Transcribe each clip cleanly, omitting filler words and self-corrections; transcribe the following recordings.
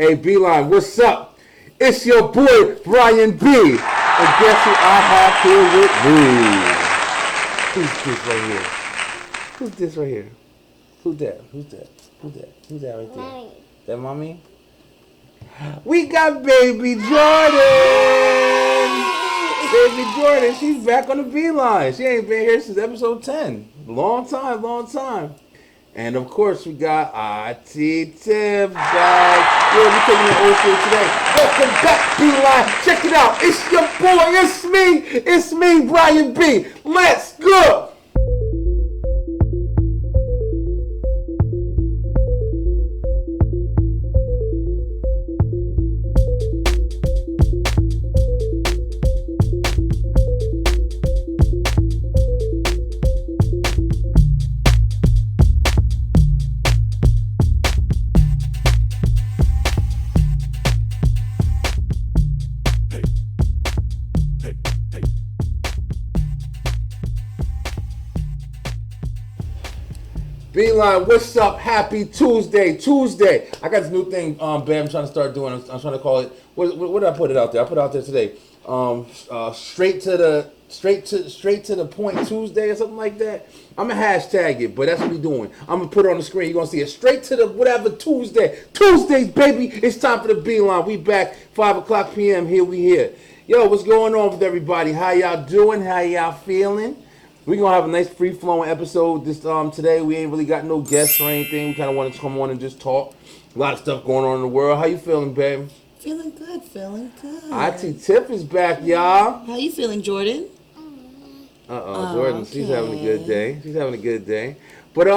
Hey, Beeline, what's up? It's your boy, Brian B. And guess who I have here with me? Who's this right here? Who's this right here? Who's that? Who's that? Who's that? Who's that right there? Mommy. That mommy? We got baby Jordan! Baby Jordan, she's back on the Beeline. She ain't been here since episode 10. Long time, long time. And of course, we got I.T.TIFF back. Yeah, we're taking the old school today. Welcome back, Beeline. Check it out. It's your boy. It's me. It's me, Brian B. Let's go. Beeline, what's up? Happy Tuesday. I got this new thing, babe, I'm trying to start doing. I'm trying to call it, what did I put it out there? I put it out there today. Straight to the point Tuesday or something like that. I'm going to hashtag it, but that's what we're doing. I'm going to put it on the screen. You're going to see it. Straight to the whatever Tuesday. Tuesdays, baby. It's time for the Beeline. We back 5 o'clock p.m. Here we here. Yo, what's going on with everybody? How y'all doing? How y'all feeling? We're going to have a nice free-flowing episode this today. We ain't really got no guests or anything. We kind of wanted to come on and just talk. A lot of stuff going on in the world. How you feeling, babe? Feeling good. I.T.TIFF is back, y'all. How you feeling, Jordan? Jordan, okay. She's having a good day. But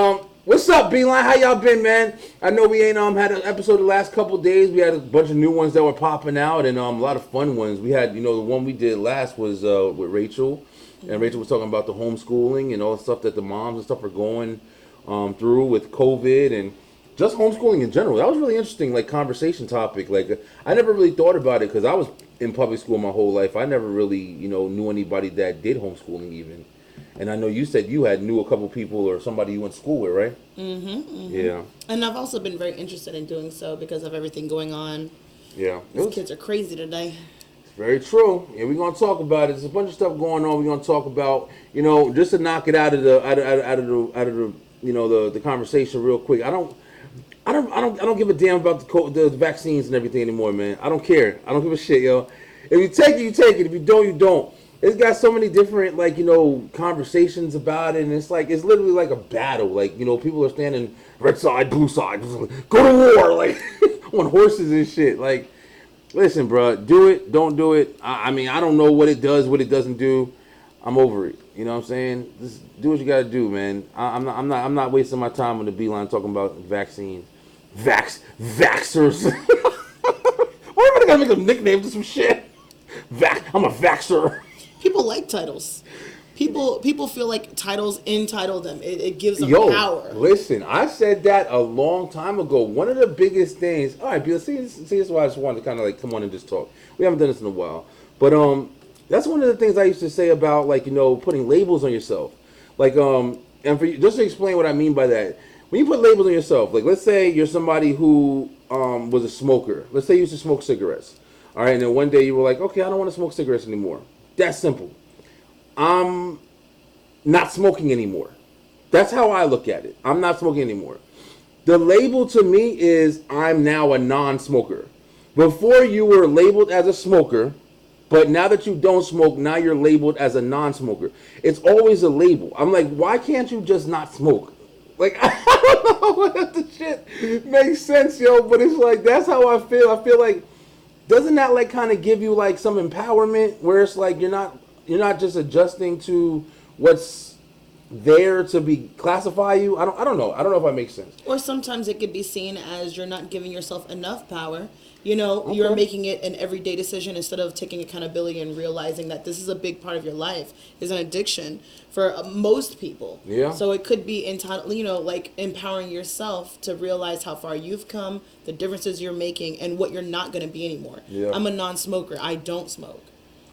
what's up, Beeline? How y'all been, man? I know we ain't had an episode the last couple days. We had a bunch of new ones that were popping out and a lot of fun ones. We had, the one we did last was with Rachel. And Rachel was talking about the homeschooling and all the stuff that the moms and stuff are going through with COVID and just homeschooling in general. That was really interesting, like, conversation topic. Like, I never really thought about it because I was in public school my whole life. I never really, knew anybody that did homeschooling even. And I know you said you knew a couple people or somebody you went to school with, right? Mm-hmm. Yeah. And I've also been very interested in doing so because of everything going on. Yeah. These kids are crazy today. Very true. And we're gonna talk about it. There's a bunch of stuff going on. We're gonna talk about, just to knock it out of the the conversation real quick. I don't give a damn about the vaccines and everything anymore, man. I don't care. I don't give a shit, yo. If you take it, you take it. If you don't, you don't. It's got so many different conversations about it, and it's literally like a battle. Like, people are standing red side, blue side, go to war, like on horses and shit. Like, listen, bro, do it, don't do it. I mean, I don't know what it does, what it doesn't do. I'm over it. You know what I'm saying? Just do what you gotta do, man. I'm not wasting my time on the Beeline talking about vaccines. Vaxxers. Why am I gonna make a nickname to some shit? I'm a vaxxer. People like titles. People feel like titles entitle them. It gives them power. Listen, I said that a long time ago. One of the biggest things. All right, Bill. See, this is why I just wanted to kind of come on and just talk. We haven't done this in a while, but that's one of the things I used to say about putting labels on yourself. And for you, just to explain what I mean by that, when you put labels on yourself, like let's say you're somebody who was a smoker. Let's say you used to smoke cigarettes. All right, and then one day you were like, okay, I don't want to smoke cigarettes anymore. That's simple. I'm not smoking anymore. That's how I look at it. I'm not smoking anymore. The label to me is I'm now a non-smoker. Before you were labeled as a smoker, but now that you don't smoke, now you're labeled as a non-smoker. It's always a label. I'm like, why can't you just not smoke? Like, I don't know what the shit makes sense, yo, but it's like, that's how I feel. I feel like, doesn't that kind of give you some empowerment where it's like you're not just adjusting to what's there to be classify you? I don't know. I don't know if that makes sense. Or sometimes it could be seen as you're not giving yourself enough power. Okay. You're making it an everyday decision instead of taking accountability and realizing that this is a big part of your life, is an addiction for most people. Yeah. So it could be entitled, empowering yourself to realize how far you've come, the differences you're making, and what you're not going to be anymore. Yeah. I'm a non-smoker. I don't smoke.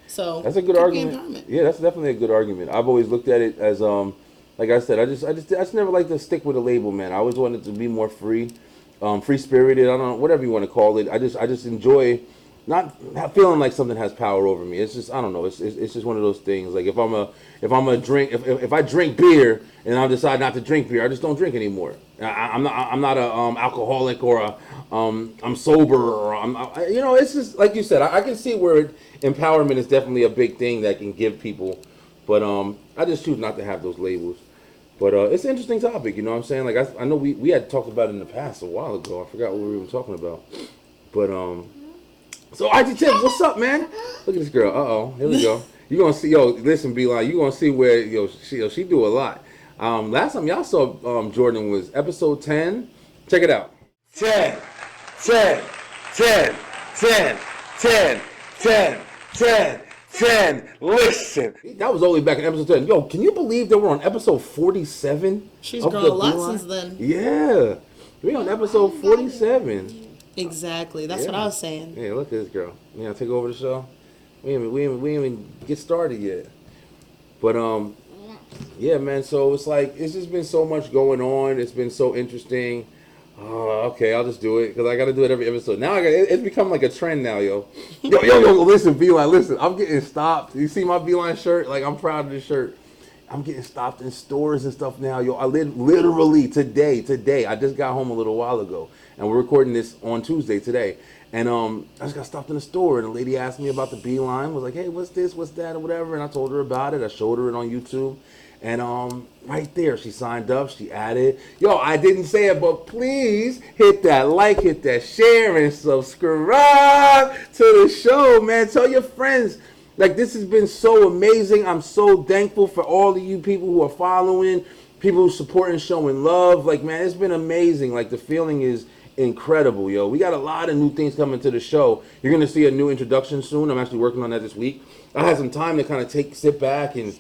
So that's a good argument. Yeah, that's definitely a good argument. I've always looked at it as like I said, I just never like to stick with a label, man. I always wanted to be more free. free spirited. I don't know, whatever you want to call it. I just enjoy not feeling like something has power over me. It's just I don't know. It's just one of those things. Like if I drink beer and I decide not to drink beer, I just don't drink anymore. I'm not a alcoholic or I'm sober or it's just like you said. I can see where empowerment is definitely a big thing that can give people, but I just choose not to have those labels. But it's an interesting topic, you know what I'm saying? Like I know we had talked about it in the past a while ago. I forgot what we were even talking about. But so I.T.TIFF, what's up, man? Look at this girl. Here we go. You gonna see, listen, Beeline, you gonna see where she do a lot. Last time y'all saw Jordan was episode 10. Check it out. 10, 10, 10, 10, 10, 10, 10. 10. Listen. That was only back in episode 10. Yo, can you believe that we're on episode 47? She's grown a lot since then. Yeah. We're on episode 47. Exactly. That's what I was saying. Yeah, look at this girl. Yeah, take over the show. We ain't even get started yet. But yeah, man, so it's like it's just been so much going on. It's been so interesting. Okay, I'll just do it because I got to do it every episode. Now it's become like a trend now, yo. Yo, listen, Beeline, listen. I'm getting stopped. You see my Beeline shirt? Like, I'm proud of this shirt. I'm getting stopped in stores and stuff now, yo. I literally today. I just got home a little while ago, and we're recording this on Tuesday today. And I just got stopped in the store, and a lady asked me about the Beeline. Was like, hey, what's this, what's that, or whatever. And I told her about it. I showed her it on YouTube. And right there, she signed up, she added. Yo, I didn't say it, but please hit that like, hit that share, and subscribe to the show, man. Tell your friends. Like, this has been so amazing. I'm so thankful for all of you people who are following, people who support and showing love. Like, man, it's been amazing. Like, the feeling is incredible, yo. We got a lot of new things coming to the show. You're going to see a new introduction soon. I'm actually working on that this week. I had some time to sit back and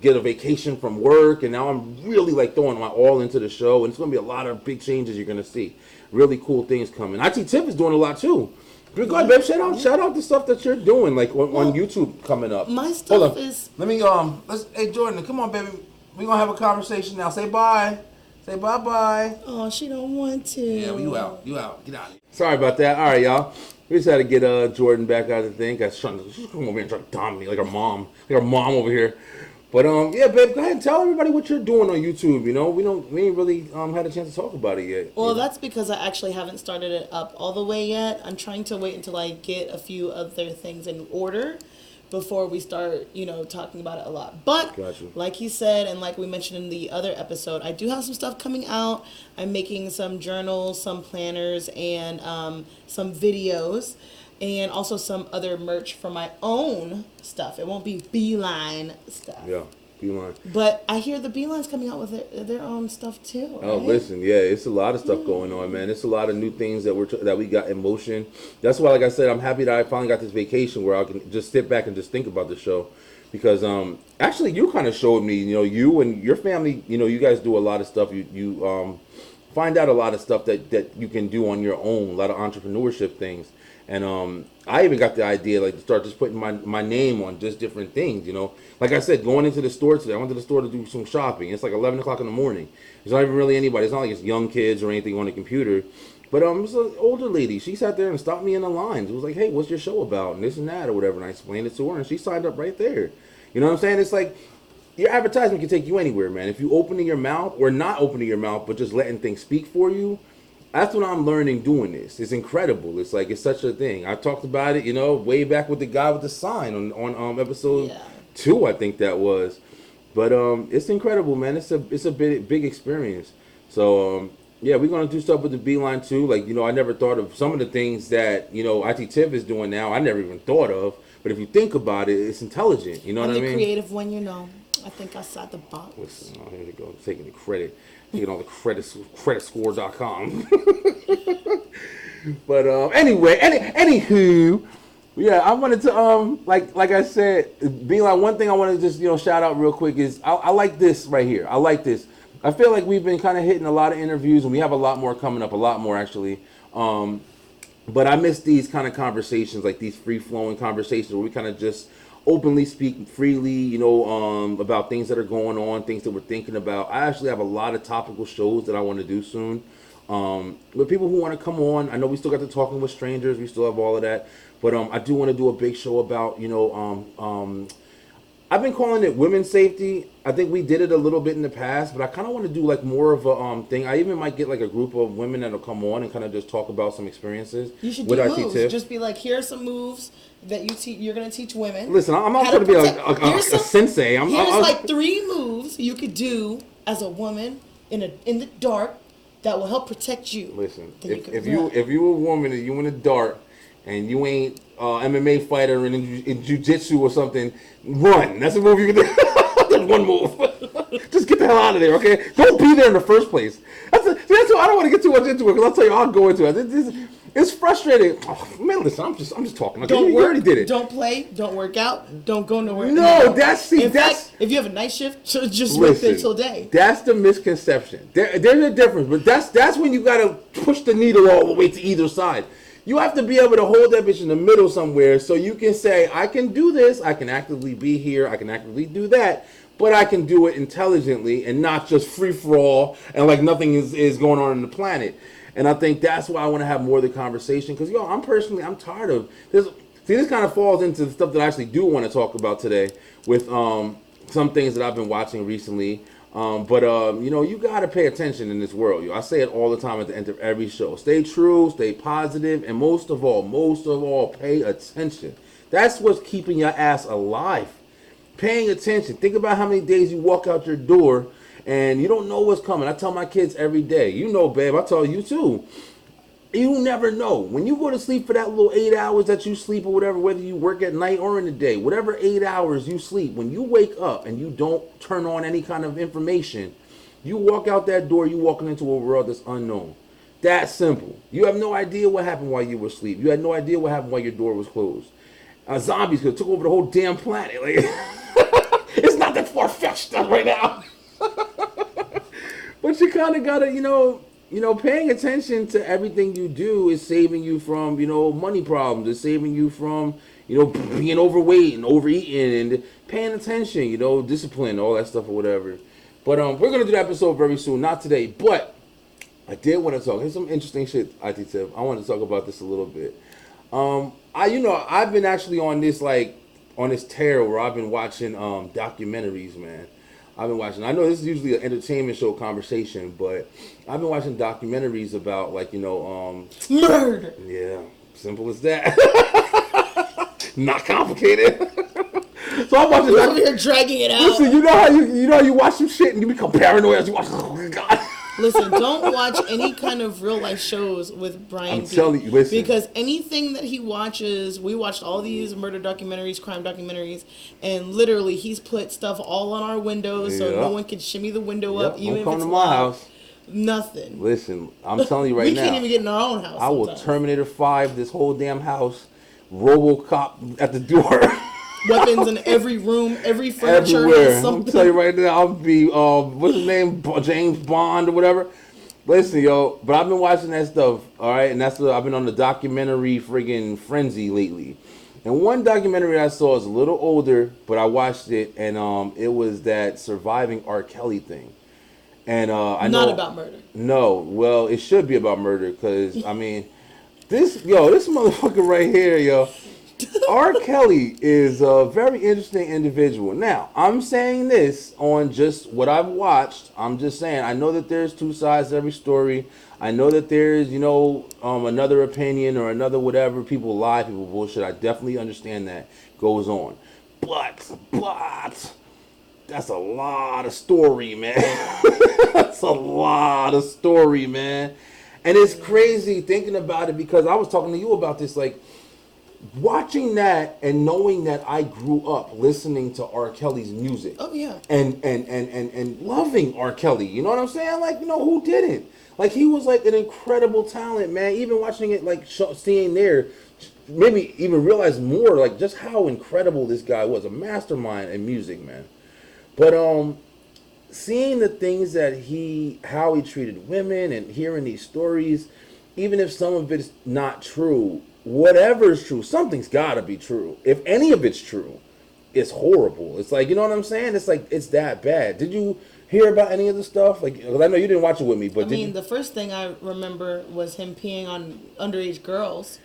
get a vacation from work, and now I'm really like throwing my all into the show, and it's gonna be a lot of big changes you're gonna see. Really cool things coming. I.T.TIFF is doing a lot too. Go ahead, babe. Shout out the stuff that you're doing, like on YouTube coming up. My stuff is. Let me hey Jordan, come on, baby. We're gonna have a conversation now. Say bye. Say bye. Oh, she don't want to. Yeah, you out. Get out. Sorry about that. All right, y'all. We just had to get Jordan back out of the thing. She's coming over here and trying to dominate like her mom over here. But yeah, babe, go ahead and tell everybody what you're doing on YouTube. You know, we ain't really had a chance to talk about it yet. Well, that's because I actually haven't started it up all the way yet. I'm trying to wait until I get a few other things in order before we start, talking about it a lot. But like he said, and like we mentioned in the other episode, I do have some stuff coming out. I'm making some journals, some planners, and some videos, and also some other merch for my own stuff. It won't be Beeline stuff. Yeah, Beeline. But I hear the Beeline's coming out with their own stuff too. Right? Oh, listen, yeah, it's a lot of stuff going on, man. It's a lot of new things that we got in motion. That's why, like I said, I'm happy that I finally got this vacation where I can just sit back and just think about the show. Because actually, you kind of showed me, you and your family, you guys do a lot of stuff. You find out a lot of stuff that you can do on your own, a lot of entrepreneurship things. And I even got the idea to start just putting my name on just different things, Like I said, going into the store today, I went to the store to do some shopping. It's like 11 o'clock in the morning. There's not even really anybody. It's not like it's young kids or anything on the computer. But it's an older lady. She sat there and stopped me in the lines. It was like, hey, what's your show about? And this and that or whatever. And I explained it to her, and she signed up right there. You know what I'm saying? It's like your advertisement can take you anywhere, man. If you opening your mouth or not opening your mouth, but just letting things speak for you, that's what I'm learning doing this. It's incredible. It's like, it's such a thing. I talked about it, way back with the guy with the sign on episode 2, I think that was. But it's incredible, man. It's a big experience. So yeah, we're gonna do stuff with the Beeline too. Like, I never thought of some of the things that I.T.TIFF is doing now. I never even thought of. But if you think about it, it's intelligent. You know what I mean? I'm the creative one, I think outside the box. Listen, here we go. Taking the credit. Taking all the creditscore.com. But anyway, anywho, yeah, I wanted to like I said, Beeline, one thing I want to just shout out real quick is I like this right here. I like this. I feel like we've been kind of hitting a lot of interviews, and we have a lot more coming up, a lot more actually. But I miss these kind of conversations, like these free-flowing conversations where we kind of just openly speak freely, about things that are going on, things that we're thinking about. I actually have a lot of topical shows that I want to do soon. With people who want to come on, I know we still got the Talking with Strangers. We still have all of that. But I do want to do a big show about, I've been calling it women's safety. I think we did it a little bit in the past, but I kind of want to do like more of a thing. I even might get like a group of women that'll come on and kind of just talk about some experiences. You should with do I.T.TIFF. moves. Just be like, here are some moves that you're going to teach women. Listen, I'm not going to be a sensei. Here's like 3 moves you could do as a woman in the dark that will help protect you. Listen, if you a woman and you in the dark and you ain't MMA fighter in jiu-jitsu or something, run. That's a move you can do. That's one move. Just get the hell out of there, okay? Don't be there in the first place. That's what I don't want to get too much into it because I'll tell you I'll go into it. It's frustrating. Oh, man, listen, I'm just talking. Okay? Don't you already did it. Don't play. Don't work out. Don't go nowhere. No, in fact, if you have a night shift, just wait until day. That's the misconception. There's a difference, but that's when you gotta push the needle all the way to either side. You have to be able to hold that bitch in the middle somewhere so you can say, I can do this, I can actively be here, I can actively do that, but I can do it intelligently and not just free for all and like nothing is going on in the planet. And I think that's why I want to have more of the conversation because, I'm tired of this. See, this kind of falls into the stuff that I actually do want to talk about today with some things that I've been watching recently. You got to pay attention in this world. I say it all the time at the end of every show. Stay true, stay positive, and most of all, pay attention. That's what's keeping your ass alive. Paying attention. Think about how many days you walk out your door and you don't know what's coming. I tell my kids every day, babe, I tell you too. You never know. When you go to sleep for that little 8 hours that you sleep or whatever, whether you work at night or in the day, whatever 8 hours you sleep, when you wake up and you don't turn on any kind of information, you walk out that door, you walking into a world that's unknown. That's simple. You have no idea what happened while you were asleep. You had no idea what happened while your door was closed. Zombies could have took over the whole damn planet. Like, it's not that far-fetched stuff right now. But you kind of got to, paying attention to everything you do is saving you from, money problems. It's saving you from, being overweight and overeating and paying attention, discipline, all that stuff or whatever. But we're going to do that episode very soon. Not today, but I did want to talk. Here's some interesting shit, I.T.TIFF. I want to talk about this a little bit. I've been actually on this tear where I've been watching documentaries, man. I know this is usually an entertainment show conversation, but I've been watching documentaries about murder. Yeah, simple as that. Not complicated. So I'm watching. You're over here dragging it out. Listen, you know how you watch some shit and you become paranoid as you watch. Oh God. Listen, don't watch any kind of real life shows with Brian. I'm telling you, listen. Because anything that he watches, we watched all these murder documentaries, crime documentaries, and literally he's put stuff all on our windows so no one can shimmy the window up, even if come it's to my house. Nothing. Listen, I'm telling you right now. We can't even get in our own house. I will Terminator 5 this whole damn house. RoboCop at the door. Weapons in every room, every furniture has something. I'm telling you right now, I'll be what's his name, James Bond or whatever. Listen, yo, but I've been watching that stuff, all right, and I've been on the documentary friggin' frenzy lately. And one documentary I saw is a little older, but I watched it, and it was that surviving R. Kelly thing. And I know not about murder. No, well, it should be about murder because this motherfucker right here, yo. R. Kelly is a very interesting individual. Now, I'm saying this on just what I've watched. I'm just saying, I know that there's two sides to every story. I know that there's, another opinion or another whatever. People lie, people bullshit. I definitely understand that goes on. But, that's a lot of story, man. That's a lot of story, man. And it's crazy thinking about it because I was talking to you about this, watching that and knowing that I grew up listening to R. Kelly's music. Oh yeah. And loving R. Kelly. You know what I'm saying? Who didn't? He was an incredible talent, man. Even watching it, seeing there, maybe even realize more, just how incredible this guy was. A mastermind in music, man. But seeing the things that how he treated women and hearing these stories, even if some of it's not true, whatever's true, something's got to be true. If any of it's true, it's horrible. It's you know what I'm saying? It's it's that bad. Did you hear about any of the stuff? Like, 'cause I know you didn't watch it with me, but I mean, the first thing I remember was him peeing on underage girls.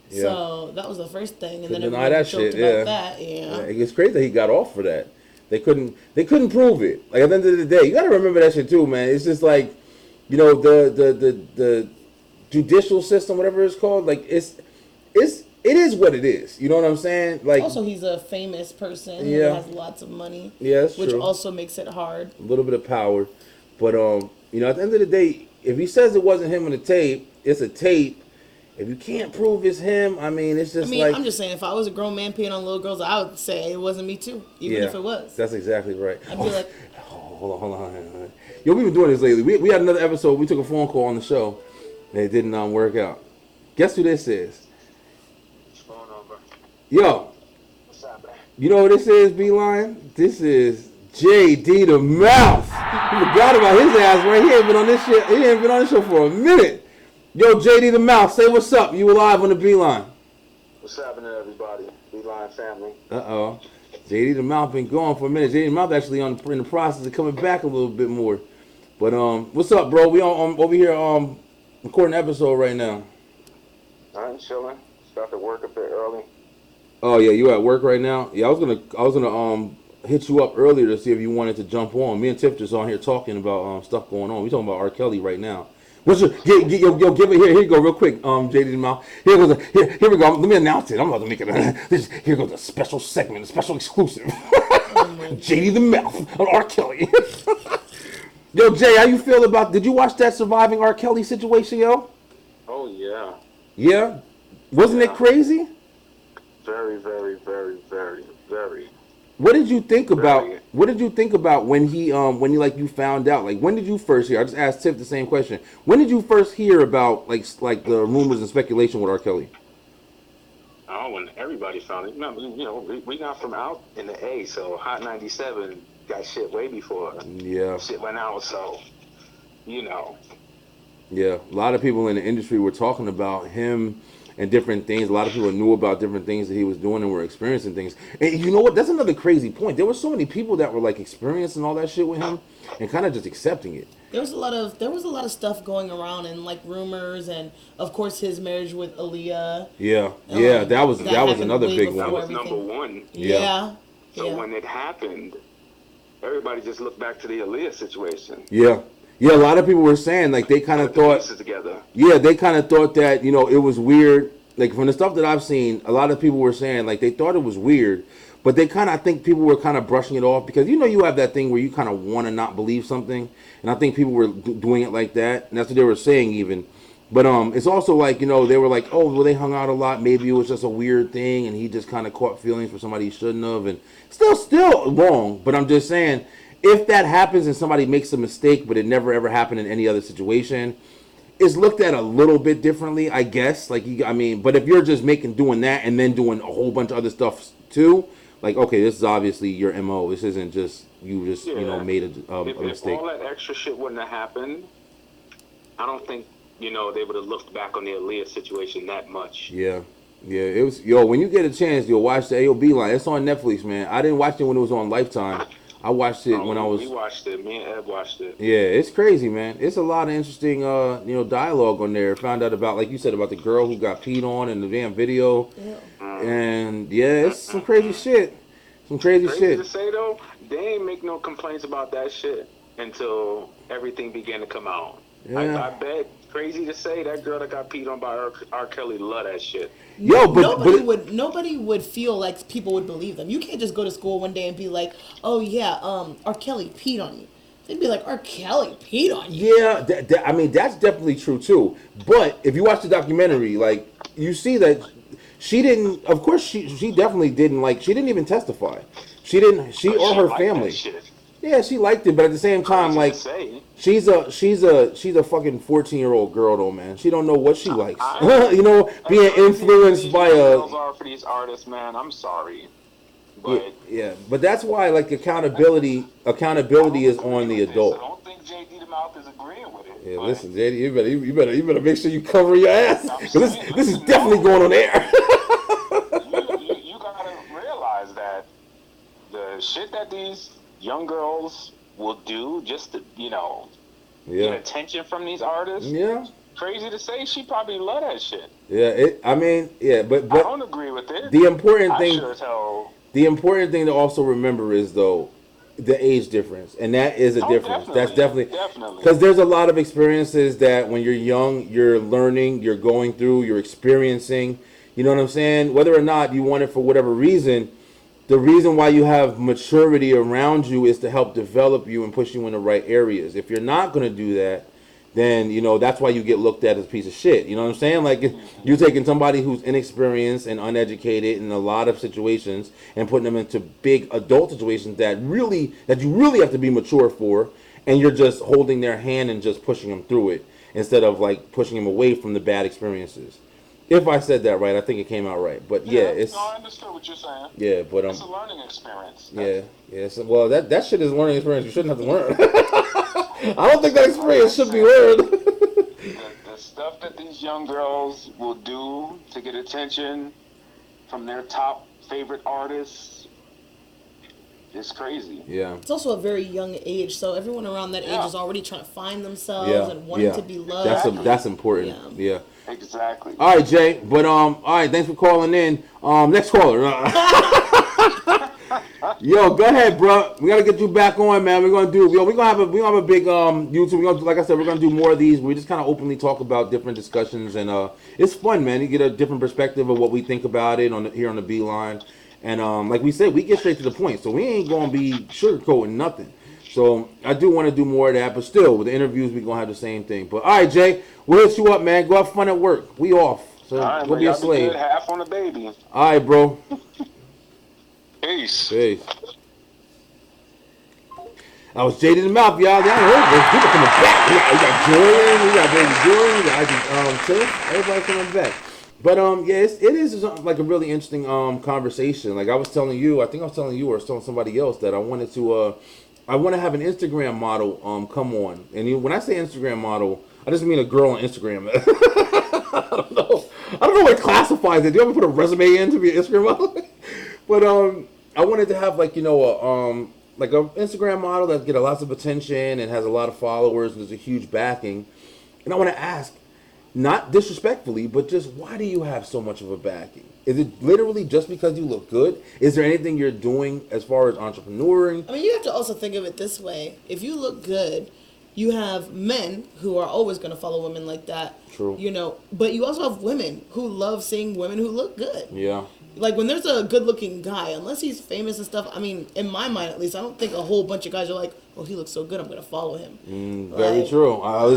Yeah. So that was the first thing, and then deny everybody that joked shit, about yeah. that. Yeah. It's crazy that he got off for that. They couldn't prove it. Like at the end of the day, you got to remember that shit too, man. It's just like, you know, the judicial system, whatever it's called. Like it is what it is. You know what I'm saying? Like Also, he's a famous person who Yeah. has lots of money. Yeah, that's which true. also makes it hard. A little bit of power, but you know, at the end of the day, if he says it wasn't him on the tape, it's a tape. If you can't prove it's him, I mean, it's just like I'm just saying, if I was a grown man peeing on little girls, I would say it wasn't me too, even if it was. That's exactly right. I'd be like, hold on. Yo, we've been doing this lately. We had another episode. We took a phone call on the show, and it didn't work out. Guess who this is? Phone number. Yo, What's up, man? you know what this is, B-Line? This is JD the Mouth. You forgot about his ass, right? He ain't been on this shit. He ain't been on this show for a minute. Yo, JD the Mouth, say what's up. You alive on the B-Line. What's happening, everybody? Beeline family. Uh-oh. JD the Mouth been gone for a minute. JD the Mouth actually in the process of coming back a little bit more. But what's up, bro? We on over here recording an episode right now. I'm chilling. Started work a bit early. Oh yeah, you at work right now? Yeah, I was gonna hit you up earlier to see if you wanted to jump on. Me and Tiff just on here talking about stuff going on. We talking about R.KELLY right now. What's your give it here you go real quick, JD the Mouth. Here goes here we go. Let me announce it. I'm about to make it here goes a special segment, a special exclusive. JD the Mouth on R.KELLY. Yo, Jay, how you feel about? Did you watch that surviving R.KELLY situation, yo? Oh, yeah. Yeah, wasn't it crazy? Very, very, very, very, very. What did you think about? Very. What did you think about when you found out? Like, when did you first hear? I just asked Tiff the same question. When did you first hear about like the rumors and speculation with R.KELLY? Oh, when everybody found it. No, you know, we got from out in the A, so Hot 97 got shit way before Yeah, shit went out, so, you know. yeah. A lot of people in the industry were talking about him and different things. A lot of people knew about different things that he was doing and were experiencing things. And you know what? That's another crazy point. There were so many people that were like experiencing all that shit with him and kind of just accepting it. there was a lot of stuff going around, and like rumors, and of course his marriage with Aaliyah. Yeah, that was happened another way big before That one. was everything. number one. Yeah. So when it happened, everybody just looked back to the Aaliyah situation. Yeah. A lot of people were saying like they kind of Put the thought. pieces together. Yeah, they kind of thought that, you know, it was weird. Like, from the stuff that I've seen, a lot of people were saying, like, they thought it was weird. But they kind of, I think people were kind of brushing it off. Because, you know, you have that thing where you kind of want to not believe something. And I think people were doing it like that. And that's what they were saying even. But it's also like, you know, they were like, oh, well, they hung out a lot. Maybe it was just a weird thing. And he just kind of caught feelings for somebody he shouldn't have. And still wrong. But I'm just saying, if that happens and somebody makes a mistake, but it never, ever happened in any other situation, it's looked at a little bit differently, I guess. Like, but if you're just doing that and then doing a whole bunch of other stuff too, like, okay, this is obviously your MO. This isn't just you just made a mistake. If all that extra shit wouldn't have happened, I don't think they would have looked back on the Aaliyah situation that much. Yeah, it was when you get a chance, you'll watch the AOB line. It's on Netflix, man. I didn't watch it when it was on Lifetime. I watched it when I was. We watched it. Me and Ed watched it. Yeah, it's crazy, man. It's a lot of interesting, dialogue on there. Found out about, like you said, about the girl who got peed on in the damn video. Yeah. And it's some crazy shit. Crazy shit. To say though, they ain't make no complaints about that shit until everything began to come out. Yeah. I bet. Crazy to say, that girl that got peed on by R.KELLY love that shit. Nobody would feel like people would believe them. You can't just go to school one day and be like, oh yeah, R.KELLY peed on you. They'd be like, R.KELLY peed on you. Yeah, that's definitely true too. But if you watch the documentary, like, you see that she didn't. Of course, she definitely didn't like. She didn't even testify. She didn't. She or her family. Yeah, she liked it, but at the same time, like, she's a fucking 14-year-old girl though, man. She don't know what she likes. Being influenced by a. Are for these artists, man. I'm sorry, but but that's why, like, accountability is on the adult. I don't think JD the Mouth is agreeing with it. Yeah, listen, JD, you better make sure you cover your ass. This is definitely going on air. You gotta realize that the shit that these young girls will do just to, Yeah. get attention from these artists. Yeah. Crazy to say, she probably love that shit. Yeah. I mean, yeah, but I don't agree with it. the important I thing, sure as hell. the important thing to also remember is though the age difference, and that is a Oh, difference. That's definitely definitely. because there's a lot of experiences that when you're young, you're learning, you're going through, you're experiencing. You know what I'm saying? Whether or not you want it for whatever reason, the reason why you have maturity around you is to help develop you and push you in the right areas. If you're not going to do that, then that's why you get looked at as a piece of shit. You know what I'm saying? Like you're taking somebody who's inexperienced and uneducated in a lot of situations and putting them into big adult situations that you really have to be mature for, and you're just holding their hand and just pushing them through it instead of like pushing them away from the bad experiences. If I said that right, I think it came out right. But yeah, it's no, I understood what you're saying. Yeah, but it's a learning experience. yeah. So, well, that shit is a learning experience. You shouldn't have to learn. I don't think that experience should be learned. The stuff that these young girls will do to get attention from their top favorite artists is crazy. Yeah. It's also a very young age, so everyone around that age is already trying to find themselves and wanting to be loved. That's important. Yeah. Exactly. All right, Jay. But all right. Thanks for calling in. Next caller. Yo, go ahead, bro. We gotta get you back on, man. We're gonna have a big YouTube. Like I said, we're gonna do more of these. We just kind of openly talk about different discussions, and it's fun, man. You get a different perspective of what we think about it here on the Beeline, and like we said, we get straight to the point, so we ain't gonna be sugarcoating nothing. So I do want to do more of that, but still, with the interviews, we're gonna have the same thing. But all right, Jay, we'll hit you up, man. Go have fun at work. We off, so go be a slave. Be half on the baby. All right, bro. Peace. Peace. I was Jaded in the mouth, y'all. There's people coming back. We got Julian, we got Baby Julian, we got Tiff. Everybody coming back. But yeah, it is like a really interesting conversation. Like I was telling you, I think I was telling you or telling somebody else that I want to have an Instagram model come on. And when I say Instagram model, I just mean a girl on Instagram. I don't know what classifies it. Do you ever put a resume in to be an Instagram model? But I wanted to have like like an Instagram model that get lots of attention and has a lot of followers and there's a huge backing. And I want to ask, not disrespectfully, but just why do you have so much of a backing? Is it literally just because you look good? Is there anything you're doing as far as entrepreneuring? I mean, you have to also think of it this way. If you look good, you have men who are always going to follow women like that. True. But you also have women who love seeing women who look good. Yeah. Like when there's a good-looking guy, unless he's famous and stuff. I mean, in my mind at least, I don't think a whole bunch of guys are like, "Oh, he looks so good, I'm gonna follow him." Very true. I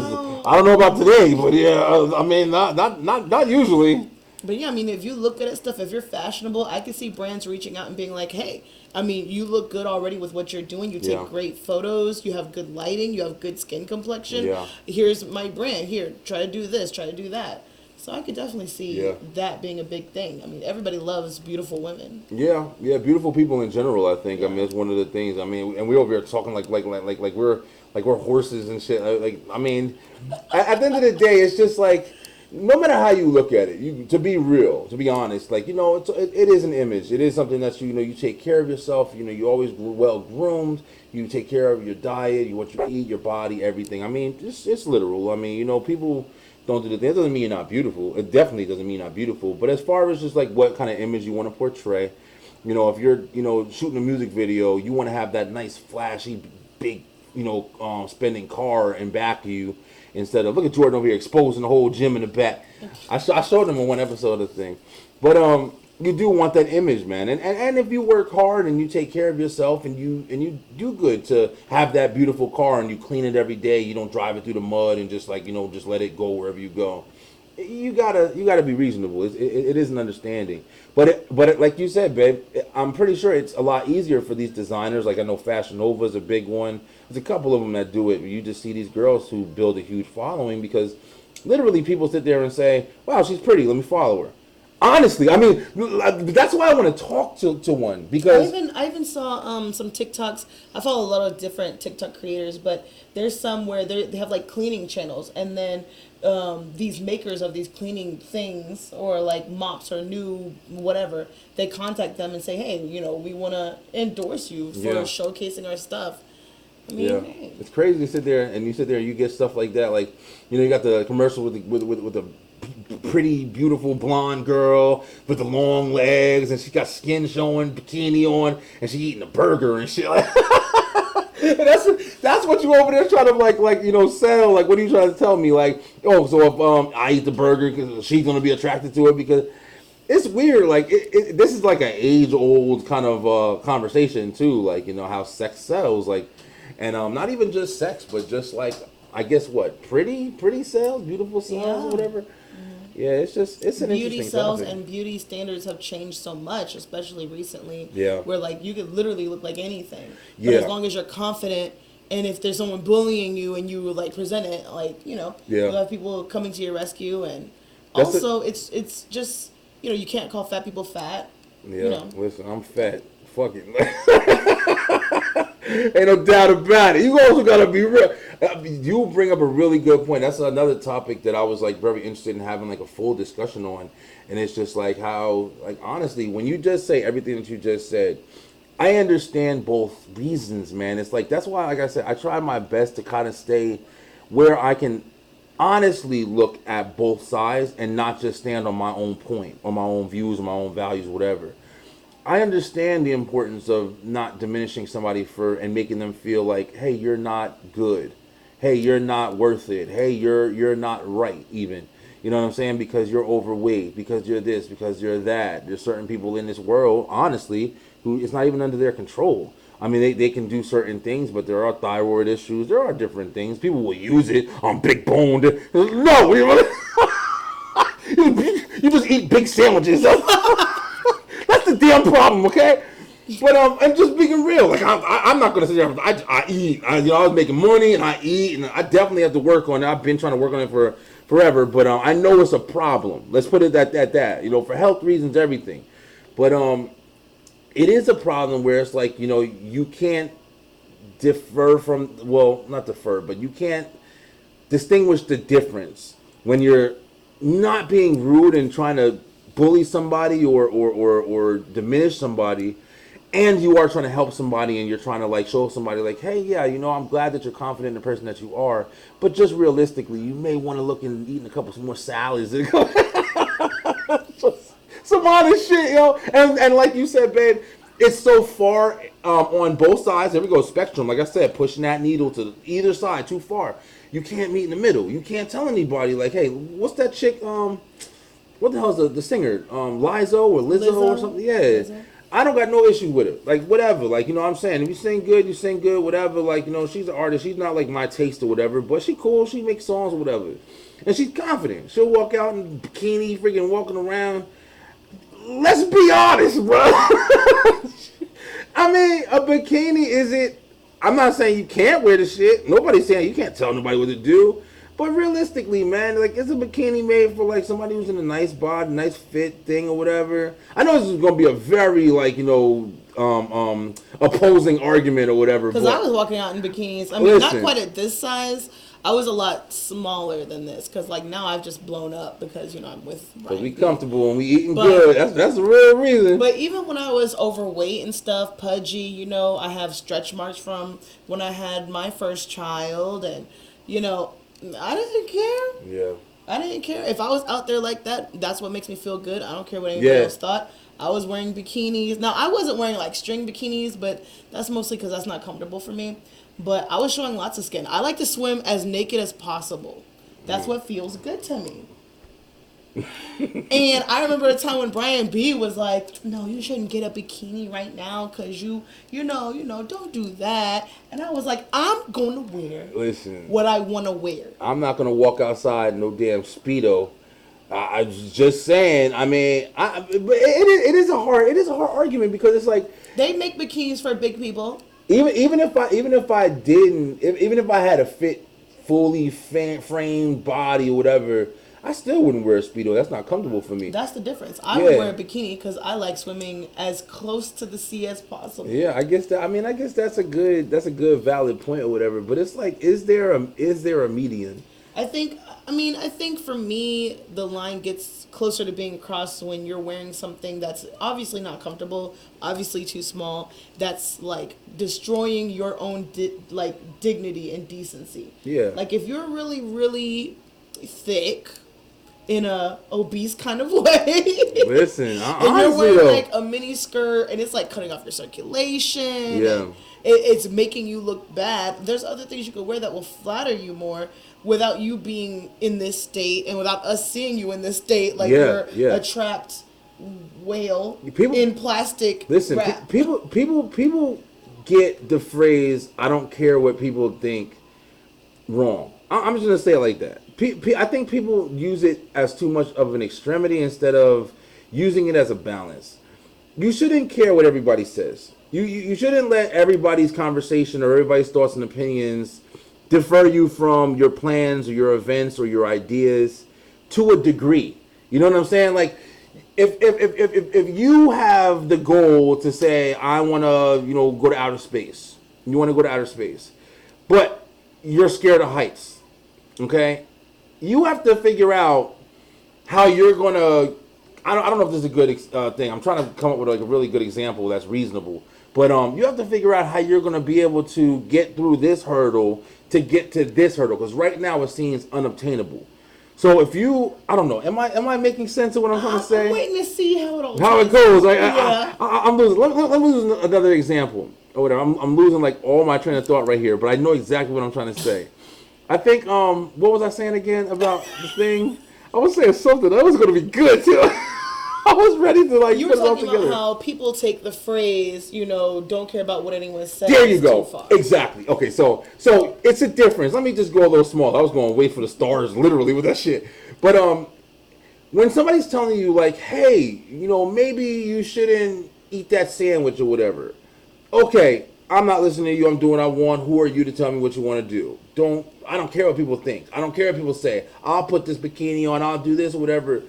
don't know about today, but yeah, I mean, not usually. But yeah, I mean, if you look good at stuff, if you're fashionable, I can see brands reaching out and being like, "Hey, I mean, you look good already with what you're doing. You take great photos. You have good lighting. You have good skin complexion. Yeah. Here's my brand. Here, try to do this. Try to do that." So I could definitely see that being a big thing. I mean, everybody loves beautiful women. Yeah, beautiful people in general. I think. I mean, it's one of the things. I mean, and we over here talking like we're horses and shit. Like, I mean, at the end of the day, it's just like, no matter how you look at it, to be real, to be honest, like, it is an image. It is something that you take care of yourself. You always well groomed. You take care of your diet, what you eat, your body, everything. I mean, it's literal. I mean, people don't do the thing. It doesn't mean you're not beautiful. It definitely doesn't mean you're not beautiful. But as far as just like what kind of image you want to portray, if you're, shooting a music video, you want to have that nice, flashy, big, spending car in back of you instead of, look at Jordan over here exposing the whole gym in the back. I showed him in one episode of the thing. But you do want that image, man. And if you work hard and you take care of yourself and you do good to have that beautiful car and you clean it every day, you don't drive it through the mud and just just let it go wherever you go. You gotta be reasonable. It is an understanding. But like you said, babe, I'm pretty sure it's a lot easier for these designers. Like I know Fashion Nova is a big one. There's a couple of them that do it. You just see these girls who build a huge following because literally people sit there and say, "Wow, she's pretty. Let me follow her." Honestly, I mean, that's why I want to talk to one because I even saw some TikToks. I follow a lot of different TikTok creators, but there's some where they have like cleaning channels, and then these makers of these cleaning things or like mops or new whatever, they contact them and say, "Hey, we want to endorse you for showcasing our stuff." I mean, Yeah, hey. it's crazy to sit there and you get stuff like that. Like, you got the commercial with the pretty, beautiful blonde girl with the long legs, and she got skin showing, bikini on, and she eating a burger and shit. Like, and that's what you over there trying to sell. Like, what are you trying to tell me? Like, oh, so if I eat the burger, because she's gonna be attracted to it because. It's weird, like this is like an age-old kind of conversation too, like how sex sells, like, and not even just sex, but just like I guess what pretty sells, beautiful sells, or whatever. Yeah, it's an Beauty interesting sells topic. and beauty standards have changed so much, especially recently. Yeah. Where like you could literally look like anything. But Yeah. as long as you're confident, and if there's someone bullying you and you like present it, like Yeah. you have people coming to your rescue, and That's also it's just you can't call fat people fat. Yeah, listen, I'm fat. Fuck it. Ain't no doubt about it. You also gotta be real. You bring up a really good point. That's another topic that I was like very interested in having like a full discussion on. And it's just like how, like, honestly, when you just say everything that you just said, I understand both reasons, man. It's like, that's why, like I said, I try my best to kind of stay where I can honestly look at both sides and not just stand on my own point, or my own views, or my own values, whatever. I understand the importance of not diminishing somebody and making them feel like, hey, you're not good. Hey, you're not worth it. Hey, you're not right even. You know what I'm saying? Because you're overweight, because you're this, because you're that. There's certain people in this world, honestly, who it's not even under their control. I mean, they can do certain things, but there are thyroid issues. There are different things. People will use it on big boned. No, you just eat big sandwiches. That's the damn problem, okay? But I'm just being real. Like I'm not gonna sit there. I eat. I was making money and I eat, and I definitely have to work on it. I've been trying to work on it for forever, but I know it's a problem. Let's put it at that. For health reasons, everything. But it is a problem where it's like you can't not defer, but you can't distinguish the difference when you're not being rude and trying to bully somebody or diminish somebody, and you are trying to help somebody and you're trying to like show somebody like, hey, yeah, I'm glad that you're confident in the person that you are, but just realistically, you may want to look and eating some more salads and some honest shit, and like you said, babe, it's so far on both sides. There we go, spectrum. Like I said, pushing that needle to either side too far. You can't meet in the middle. You can't tell anybody like, hey, what's that chick? What the hell's the singer? Lizzo or Lizzo or something? Yeah. Lizzo. I don't got no issue with it. Like, whatever. Like, what I'm saying? If you sing good, you sing good, whatever. Like, she's an artist. She's not like my taste or whatever, but she cool. She makes songs or whatever. And she's confident. She'll walk out in bikini, freaking walking around. Let's be honest, bro. I mean, a bikini isn't... I'm not saying you can't wear the shit. Nobody's saying you can't tell nobody what to do. But realistically, man, like, it's a bikini made for like somebody who's in a nice bod, nice fit thing or whatever. I know this is gonna be a very opposing argument or whatever. Because I was walking out in bikinis. I mean, not quite at this size. I was a lot smaller than this. Because like now I've just blown up because I'm with Brian. But we comfortable and we eating good. That's the real reason. But even when I was overweight and stuff, pudgy, I have stretch marks from when I had my first child, and I didn't care. Yeah. I didn't care. If I was out there like that, that's what makes me feel good. I don't care what anybody else thought. I was wearing bikinis. Now, I wasn't wearing like string bikinis, but that's mostly because that's not comfortable for me. But I was showing lots of skin. I like to swim as naked as possible. That's what feels good to me. And I remember a time when Brian B was like, no, you shouldn't get a bikini right now because you don't do that. And I was like, I'm going to wear what I want to wear. I'm not going to walk outside in no damn Speedo. I was just saying, I mean, but it is a hard argument because it's like... They make bikinis for big people. Even if I had a fit, fully framed body or whatever... I still wouldn't wear a Speedo. That's not comfortable for me. That's the difference. I would wear a bikini because I like swimming as close to the sea as possible. Yeah, I guess that's a good valid point or whatever. But it's like, is there a median? I think for me, the line gets closer to being crossed when you're wearing something that's obviously not comfortable, obviously too small, that's like destroying your own dignity and decency. Yeah. Like if you're really, really thick in a obese kind of way. Listen, And you're honestly wearing though, like a mini skirt and it's like cutting off your circulation. Yeah. And it's making you look bad. There's other things you could wear that will flatter you more without you being in this state and without us seeing you in this state like you're a trapped whale in plastic listen, wrap. people get the phrase "I don't care what people think" wrong. I'm just gonna say it like that. I think people use it as too much of an extremity instead of using it as a balance. You shouldn't care what everybody says. You shouldn't let everybody's conversation or everybody's thoughts and opinions defer you from your plans or your events or your ideas to a degree. You know what I'm saying? Like, if you have the goal to say, I want to, go to outer space. You want to go to outer space. But you're scared of heights. Okay? You have to figure out how you're going to... I don't know if this is a good thing. I'm trying to come up with like a really good example that's reasonable. But you have to figure out how you're going to be able to get through this hurdle to get to this hurdle. Because right now it seems unobtainable. So if you, I don't know, am I making sense of what I'm trying to say? I'm waiting to see how it goes. Yeah. I'm losing. Let me use another example. Or whatever. I'm losing like all my train of thought right here. But I know exactly what I'm trying to say. I think, what was I saying again about the thing? I was saying something that was going to be good too. I was ready to like you put were it all talking together. about how people take the phrase, don't care about what anyone says. There you go. Too far. Exactly. Okay, so it's a difference. Let me just go a little small. I was going to wait for the stars literally with that shit. But when somebody's telling you like, hey, maybe you shouldn't eat that sandwich or whatever. Okay, I'm not listening to you. I'm doing what I want. Who are you to tell me what you want to do? I don't care what people think. I don't care what people say. I'll put this bikini on. I'll do this or whatever.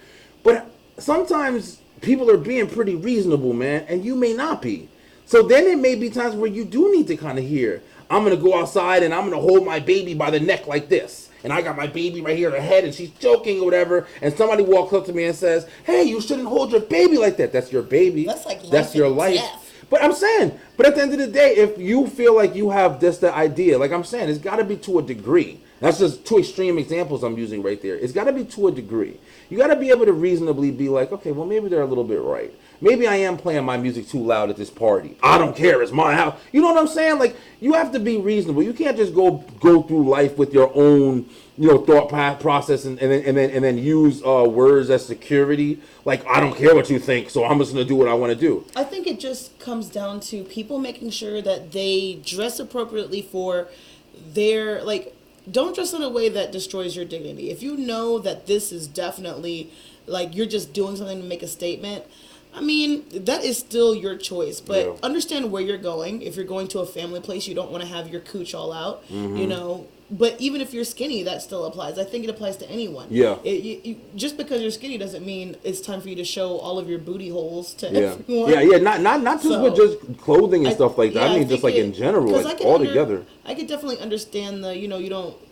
But sometimes people are being pretty reasonable, man, and you may not be. So then there may be times where you do need to kind of hear, I'm going to go outside and I'm going to hold my baby by the neck like this. And I got my baby right here, her head, and she's choking or whatever. And somebody walks up to me and says, hey, you shouldn't hold your baby like that. That's your baby. That's like life That's your and life. death. But I'm saying, at the end of the day, if you feel like you have just the idea, like I'm saying, it's got to be to a degree. That's just two extreme examples I'm using right there. It's got to be to a degree. You got to be able to reasonably be like, okay, well, maybe they're a little bit right. Maybe I am playing my music too loud at this party. I don't care. It's my house. You know what I'm saying? Like, you have to be reasonable. You can't just go through life with your own, thought process and then use words as security. Like, I don't care what you think, so I'm just going to do what I want to do. I think it just comes down to people making sure that they dress appropriately for their, like, don't dress in a way that destroys your dignity. If you know that this is definitely, like, you're just doing something to make a statement, I mean, that is still your choice. But understand where you're going. If you're going to a family place, you don't want to have your cooch all out, But even if you're skinny, that still applies. I think it applies to anyone. Yeah. Just because you're skinny doesn't mean it's time for you to show all of your booty holes to everyone. Yeah. Not just with just clothing and stuff like that. I mean, just like in general, like all together. I could definitely understand the,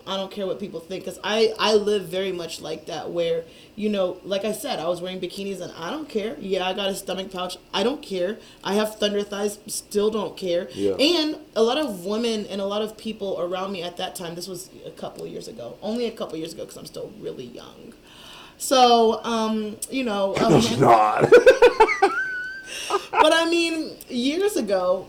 I don't care what people think, because I live very much like that, where, like I said, I was wearing bikinis and I don't care. Yeah, I got a stomach pouch. I don't care. I have thunder thighs. Still don't care. Yeah. And a lot of women and a lot of people around me at that time, this was a couple of years ago, only a couple of years ago, because I'm still really young. So, No, she's not. But I mean, years ago,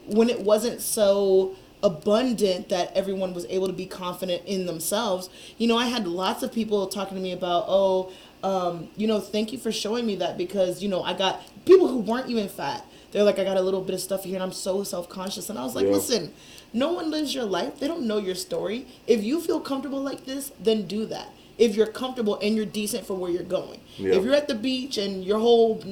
when it wasn't so abundant that everyone was able to be confident in themselves, I had lots of people talking to me about, thank you for showing me that, because, I got people who weren't even fat. They're like, I got a little bit of stuff here and I'm so self-conscious. And I was like, listen, no one lives your life. They don't know your story. If you feel comfortable like this, then do that. If you're comfortable and you're decent for where you're going. Yeah. If you're at the beach and your whole,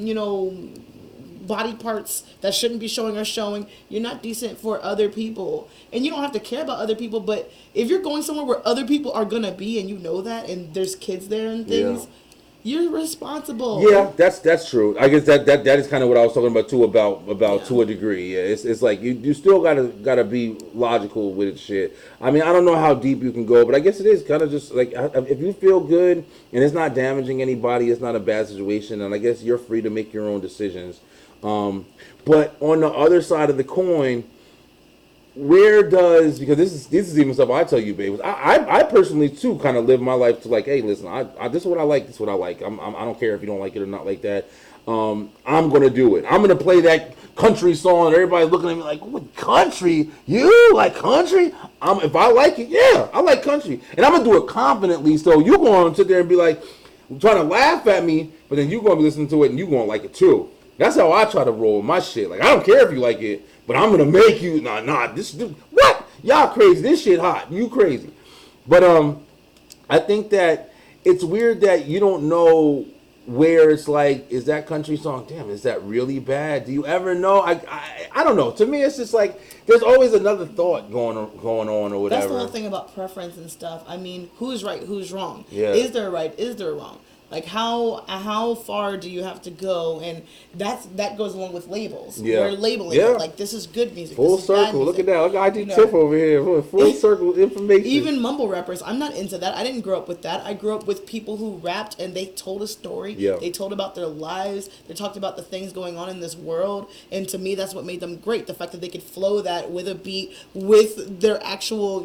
body parts that shouldn't be showing are showing, you're not decent for other people. And you don't have to care about other people, but if you're going somewhere where other people are going to be and you know that, and there's kids there and things, You're responsible. Yeah, that's true. I guess that is kind of what I was talking about too. About to a degree. Yeah, it's like you still gotta be logical with it. Shit. I mean, I don't know how deep you can go, but I guess it is kind of just like if you feel good and it's not damaging anybody, it's not a bad situation, and I guess you're free to make your own decisions. But on the other side of the coin, where does, because this is even stuff I tell you, babe. I personally too kind of live my life to like, hey, listen, I this is what I like. This is what I like. I don't care if you don't like it or not like that. I'm gonna do it. I'm gonna play that country song, and everybody looking at me like, what country? You like country? If I like it, yeah, I like country, and I'm gonna do it confidently. So you gonna sit there and be like, trying to laugh at me, but then you gonna be listening to it and you gonna like it too. That's how I try to roll with my shit. Like, I don't care if you like it, but I'm gonna make you this what? Y'all crazy. This shit hot. You crazy. But I think that it's weird that you don't know where it's like, is that country song, damn, is that really bad? Do you ever know? I don't know. To me it's just like there's always another thought going on or whatever. That's the whole thing about preference and stuff. I mean, who's right, who's wrong? Yeah. Is there right? Is there wrong? Like how far do you have to go? And that goes along with labels. Yeah. We're labeling Yeah. it like this is good music. Full this is bad circle. Look music. at that. Look at You know? I.T.TIFF over here. Full circle information. Even mumble rappers, I'm not into that. I didn't grow up with that. I grew up with people who rapped and they told a story. Yeah. They told about their lives. They talked about the things going on in this world. And to me, that's what made them great. The fact that they could flow that with a beat, with their actual,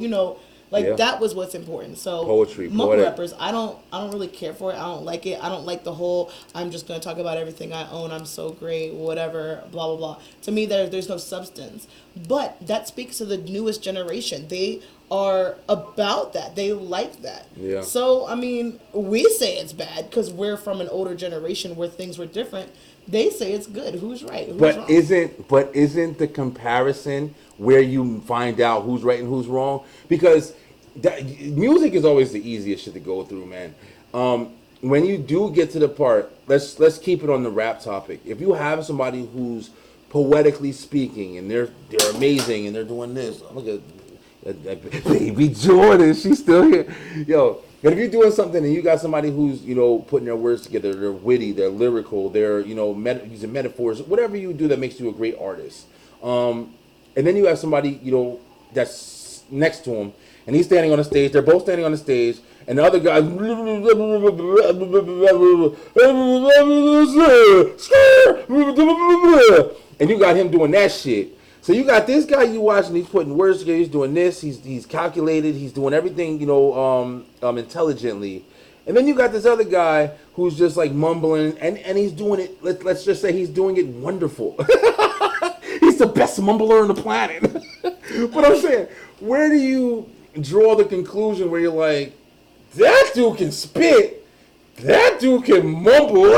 like that was what's important. So Poetry, mumble poetic. rappers, I don't really care for it. I don't like it. I don't like the whole I'm just gonna talk about everything I own. I'm so great, whatever, blah blah blah. To me, there's no substance. But that speaks to the newest generation. They are about that. They like that. Yeah. So I mean, we say it's bad because we're from an older generation where things were different. They say it's good. Who's right? Who's But wrong? isn't the comparison where you find out who's right and who's wrong? Because music is always the easiest shit to go through, man. When you do get to the part, let's keep it on the rap topic. If you have somebody who's poetically speaking and they're amazing and they're doing this, look at baby Jordan, she's still here, yo. But if you're doing something and you got somebody who's putting their words together, they're witty, they're lyrical, they're using metaphors, whatever you do that makes you a great artist. And then you have somebody that's next to him. And he's standing on the stage. They're both standing on the stage. And the other guy, and you got him doing that shit. So you got this guy you watching. He's putting words together. He's doing this. He's calculated. He's doing everything intelligently. And then you got this other guy who's just like mumbling, and he's doing it. Let's just say he's doing it wonderful. He's the best mumbler on the planet. But I'm saying, where do you draw the conclusion where you're like, that dude can spit, that dude can mumble?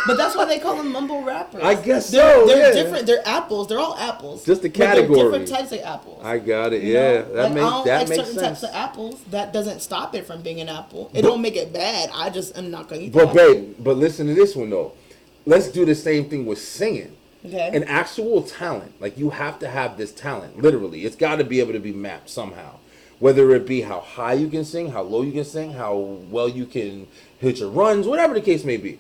But that's why they call them mumble rappers. I guess they're so. They're different. They're apples. They're all apples. Just the But they're category. different types of apples. I got it. You Yeah, know? that I makes don't like makes certain sense. types of apples. That doesn't stop it from being an apple. It don't make it bad. I just am not gonna eat. But the apple. babe, but listen to this one though. Let's do the same thing with singing. Okay. An actual talent. Like you have to have this talent. Literally, it's got to be able to be mapped somehow. Whether it be how high you can sing, how low you can sing, how well you can hit your runs, whatever the case may be.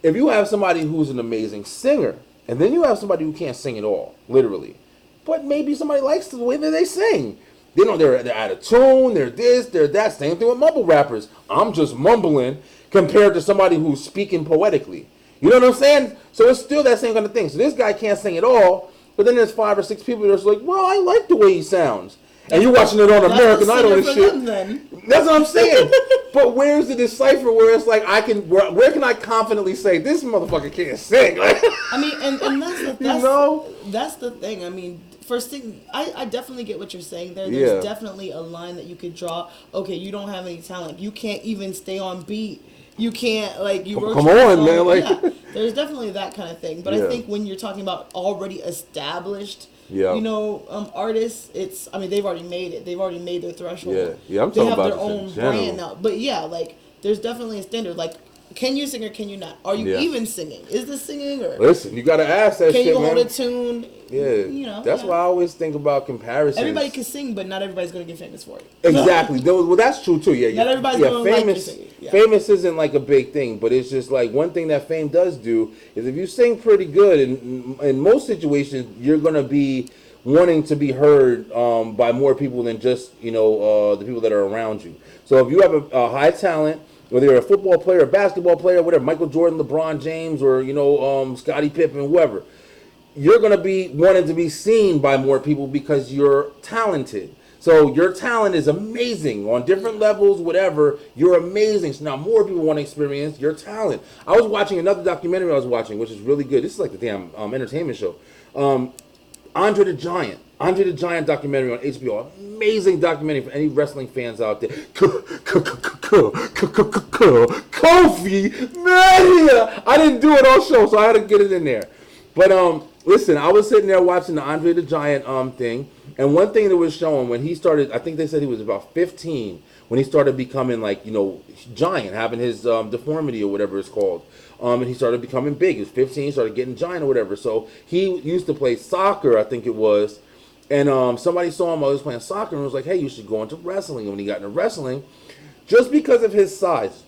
If you have somebody who's an amazing singer, and then you have somebody who can't sing at all, literally, but maybe somebody likes the way that they sing. They're out of tune, they're this, they're that. Same thing with mumble rappers. I'm just mumbling compared to somebody who's speaking poetically. You know what I'm saying? So it's still that same kind of thing. So this guy can't sing at all, but then there's 5 or 6 people that's like, well, I like the way he sounds. And you're watching it on American Idol and shit. That's what I'm saying. But where's the decipher where it's like where can I confidently say this motherfucker can't sing? Like, I mean, and that's the thing. I mean, first thing, I definitely get what you're saying there. There's definitely a line that you could draw. Okay, you don't have any talent. You can't even stay on beat. You can't, like, you wrote come your on, song. man. Like, yeah, there's definitely that kind of thing. But I think when you're talking about already established, artists, they've already made it. They've already made their threshold. Yeah, I'm talking about they have their own brand now. But yeah, like, there's definitely a standard. Like, Can you sing or can you not? Are you Yeah. even singing? Is this singing or Listen, you gotta ask that can shit, you hold man. a tune? Yeah, You know, that's yeah. why I always think about comparisons. Everybody can sing, but not everybody's gonna get famous for it. Exactly. Well, that's true too. Yeah, Not everybody's gonna like your famous. singing. Yeah. Famous isn't like a big thing, but it's just like one thing that fame does do is if you sing pretty good, in most situations, you're gonna be wanting to be heard by more people than just the people that are around you. So if you have a high talent, whether you're a football player, a basketball player, whatever, Michael Jordan, LeBron James, or Scottie Pippen, whoever, you're going to be wanting to be seen by more people because you're talented. So your talent is amazing on different levels, whatever. You're amazing. So now more people want to experience your talent. I was watching another documentary which is really good. This is like the damn entertainment show. Andre the Giant. Andre the Giant documentary on HBO. Amazing documentary for any wrestling fans out there. Kofi Mania. I didn't do it all show, so I had to get it in there. But listen, I was sitting there watching the Andre the Giant thing, and one thing that was showing when he started, I think they said he was about 15 when he started becoming giant, having his deformity or whatever it's called. And he started becoming big. He was 15, started getting giant or whatever. So he used to play soccer, I think it was. And somebody saw him while he was playing soccer and was like, hey, you should go into wrestling. And when he got into wrestling, just because of his size,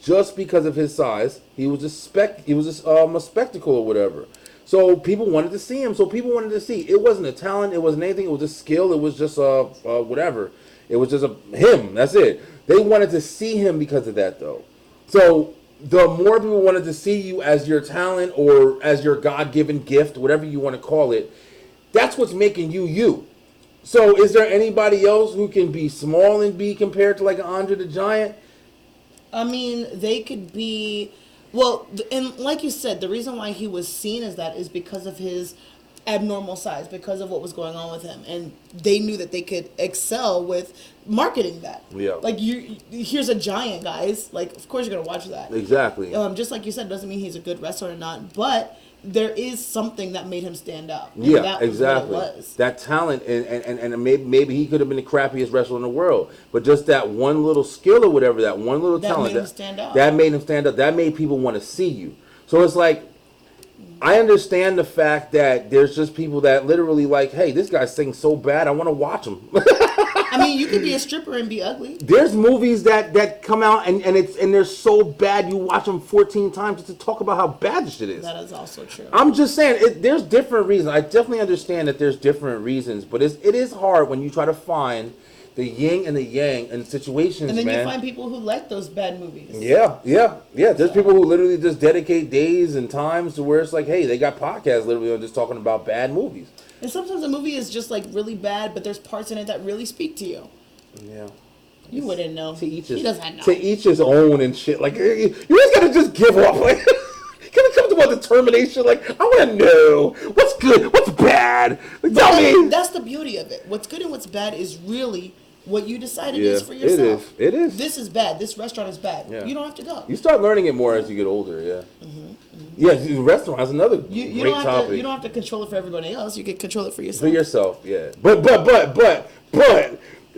he was a spectacle or whatever. So people wanted to see him. So people wanted to see. It wasn't a talent. It wasn't anything. It was a skill. It was just whatever. It was just him. That's it. They wanted to see him because of that, though. So the more people wanted to see you as your talent or as your God-given gift, whatever you want to call it, that's what's making you you. So is there anybody else who can be small and be compared to like an Andre the Giant? I mean, they could be. Well, and like you said, the reason why he was seen as that is because of his abnormal size, because of what was going on with him, and they knew that they could excel with marketing that. Yeah. Like here's a giant, guys. Like, of course you're gonna watch that. Exactly. Just like you said, doesn't mean he's a good wrestler or not, but there is something that made him stand out. And Yeah, that was exactly. what it was. That talent, and maybe he could have been the crappiest wrestler in the world, but just that one little skill or whatever, that one little talent, made him stand out. That made him stand up. That made people want to see you. So it's like, I understand the fact that there's just people that literally like, hey, this guy sings so bad, I want to watch him. I mean, you could be a stripper and be ugly. There's movies that come out and they're so bad you watch them 14 times just to talk about how bad this shit is. That is also true. I'm just saying, there's different reasons. I definitely understand that there's different reasons, but it is hard when you try to find the yin and the yang in situations, and then man. you find people who like those bad movies. Yeah. There's people who literally just dedicate days and times to where it's like, hey, they got podcasts literally on just talking about bad movies. And sometimes a movie is just like really bad, but there's parts in it that really speak to you. Yeah. You wouldn't know. He doesn't know. To each his own and shit. Like, you just gotta just give up. Like, can it come to a determination? Like, I want to know what's good, what's bad. Like, tell me. That's the beauty of it. What's good and what's bad is really what you decide it is for yourself. It is. This is bad. This restaurant is bad. Yeah. You don't have to go. You start learning it more as you get older, yeah. Yeah, the restaurant is another You great don't have topic. you don't have to control it for everybody else. You can control it for yourself. For yourself, yeah. But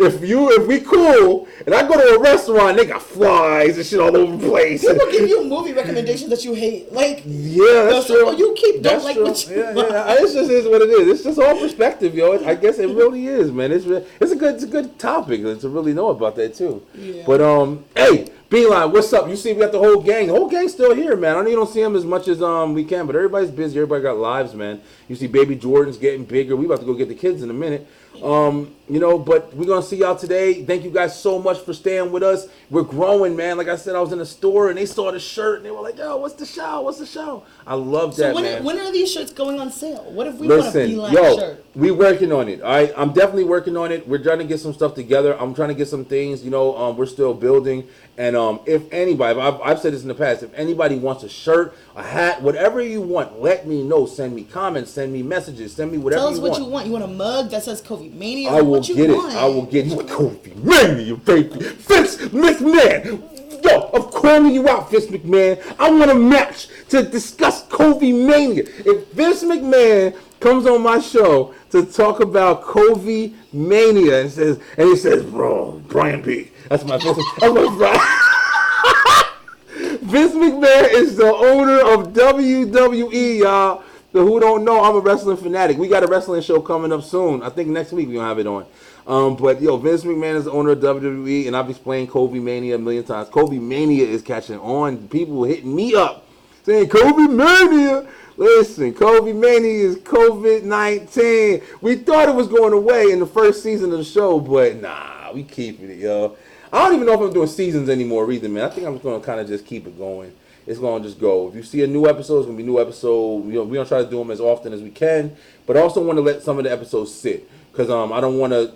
if we cool and I go to a restaurant, they got flies and shit all over the place. People give you movie recommendations that you hate. Like, yeah, that's true. You keep don't That's like true. what you Yeah. It's just is what it is. It's just all perspective, yo. I guess it really is, man. It's a good topic to really know about that too. Yeah. But hey, Beeline, what's up? You see, we got the whole gang. The whole gang's still here, man. I know you don't see them as much as we can, but everybody's busy. Everybody got lives, man. You see, Baby Jordan's getting bigger. We about to go get the kids in a minute. But we're gonna see y'all today. Thank you guys so much for staying with us. We're growing, man. Like I said, I was in the store and they saw the shirt and they were like, "Yo, what's the show? What's the show?" I love that, man. When are these shirts going on sale? What if we want a Beeline shirt? We working on it. All right, I'm definitely working on it. We're trying to get some stuff together. I'm trying to get some things. We're still building. And if anybody, I've said this in the past, if anybody wants a shirt, a hat, whatever you want, let me know. Send me comments, send me messages, send me whatever you want. Tell us what you want. You want a mug that says COVID Mania? I will get it. I will get it. COVID Mania, baby. Vince McMahon. Yo, I'm calling you out, Vince McMahon. I want a match to discuss COVID Mania. If Vince McMahon comes on my show to talk about COVID Mania and he says, bro, Brian B. That's my Brian Vince McMahon is the owner of WWE, y'all. So who don't know, I'm a wrestling fanatic. We got a wrestling show coming up soon. I think next week we're going to have it on. But, yo, Vince McMahon is the owner of WWE, and I've explained Kobe Mania a million times. Kobe Mania is catching on. People hitting me up saying, Kobe Mania. Listen, Kobe Mania is COVID-19. We thought it was going away in the first season of the show, but nah, we keeping it, yo. I don't even know if I'm doing seasons anymore either, man. I think I'm just going to kind of just keep it going. It's going to just go. If you see a new episode, it's going to be a new episode. You know, we're going to try to do them as often as we can, but I also want to let some of the episodes sit because I don't want to.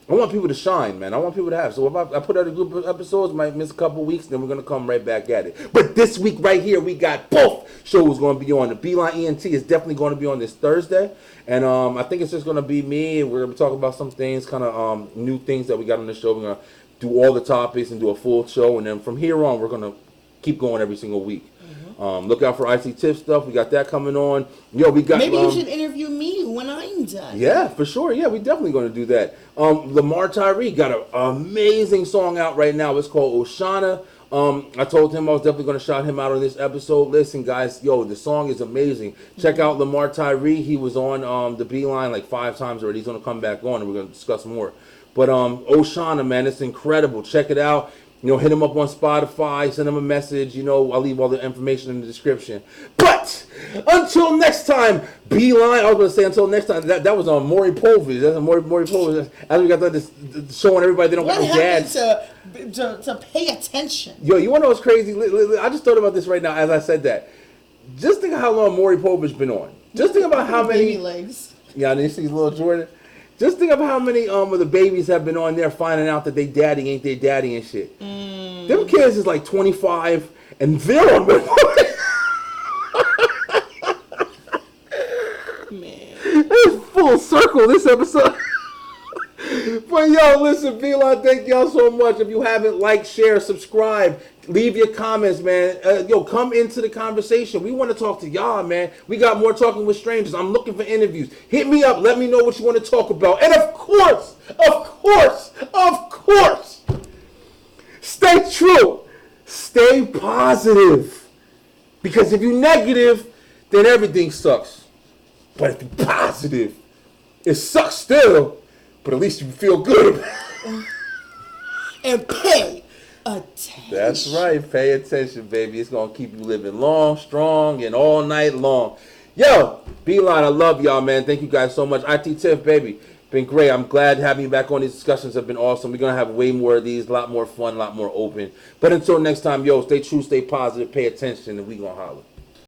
I want people to shine, man. I want people to have. So if I put out a group of episodes, might miss a couple weeks, then we're going to come right back at it. But this week right here, we got both shows going to be on. The Beeline ENT is definitely going to be on this Thursday. And I think it's just going to be me. We're going to be talking about some things, kind of new things that we got on the show. We're going to do all the topics and do a full show. And then from here on, we're going to keep going every single week. Look out for I.T.TIFF stuff. We got that coming on. Yo, we got. Maybe you should interview me when I'm done. Yeah, for sure. Yeah, we definitely going to do that. Lamar Tyree got an amazing song out right now. It's called Oshana. I told him I was definitely going to shout him out on this episode. Listen, guys, yo, the song is amazing. Check out Lamar Tyree. He was on the Beeline like 5 times already. He's going to come back on, and we're going to discuss more. But Oshana, man, it's incredible. Check it out. You know, hit him up on Spotify, send him a message. You know, I'll leave all the information in the description. But until next time, Beeline. I was going to say until next time. That was on Maury Povich. That's Maury Povich. As we got done this showing everybody they don't got no dads. To pay attention. Yo, you want to know what's crazy? I just thought about this right now as I said that. Just think of how long Maury Povich been on. Just think about how many baby legs. Yeah, and you see little Jordan. Just think of how many of the babies have been on there finding out that they daddy ain't their daddy and shit. Them kids is like 25 and they're on Man. It's full circle this episode. But yo, listen, Beeline, thank y'all so much. If you haven't liked, share, subscribe, leave your comments, man. Yo, come into the conversation. We want to talk to y'all, man. We got more Talking with Strangers. I'm looking for interviews. Hit me up. Let me know what you want to talk about. And of course, stay true. Stay positive. Because if you're negative, then everything sucks. But if you're positive, it sucks still. But at least you feel good. And pay attention. That's right. Pay attention, baby. It's going to keep you living long, strong, and all night long. Yo, Beeline, I love y'all, man. Thank you guys so much. I.T.TIFF, baby. Been great. I'm glad having you back on. These discussions have been awesome. We're going to have way more of these, a lot more fun, a lot more open. But until next time, yo, stay true, stay positive, pay attention, and we going to holler.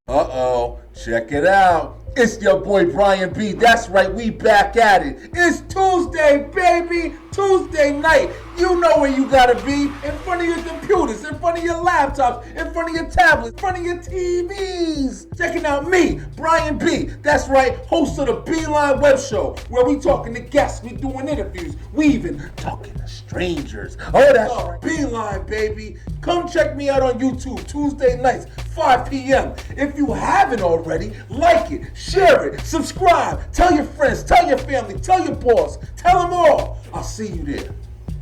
Uh-oh. Check it out. It's your boy Brian B. That's right, we back at it. It's Tuesday, baby. Tuesday night. You know where you gotta be. In front of your computers, in front of your laptops, in front of your tablets, in front of your TVs. Checking out me, Brian B. That's right, host of the Beeline Web Show, where we talking to guests, we doing interviews, we even talking to strangers. Oh, that's right. Beeline, baby. Come check me out on YouTube Tuesday nights, 5 p.m. If you haven't already, like it, share it, subscribe, tell your friends, tell your family, tell your boss, tell them all. I'll see you there.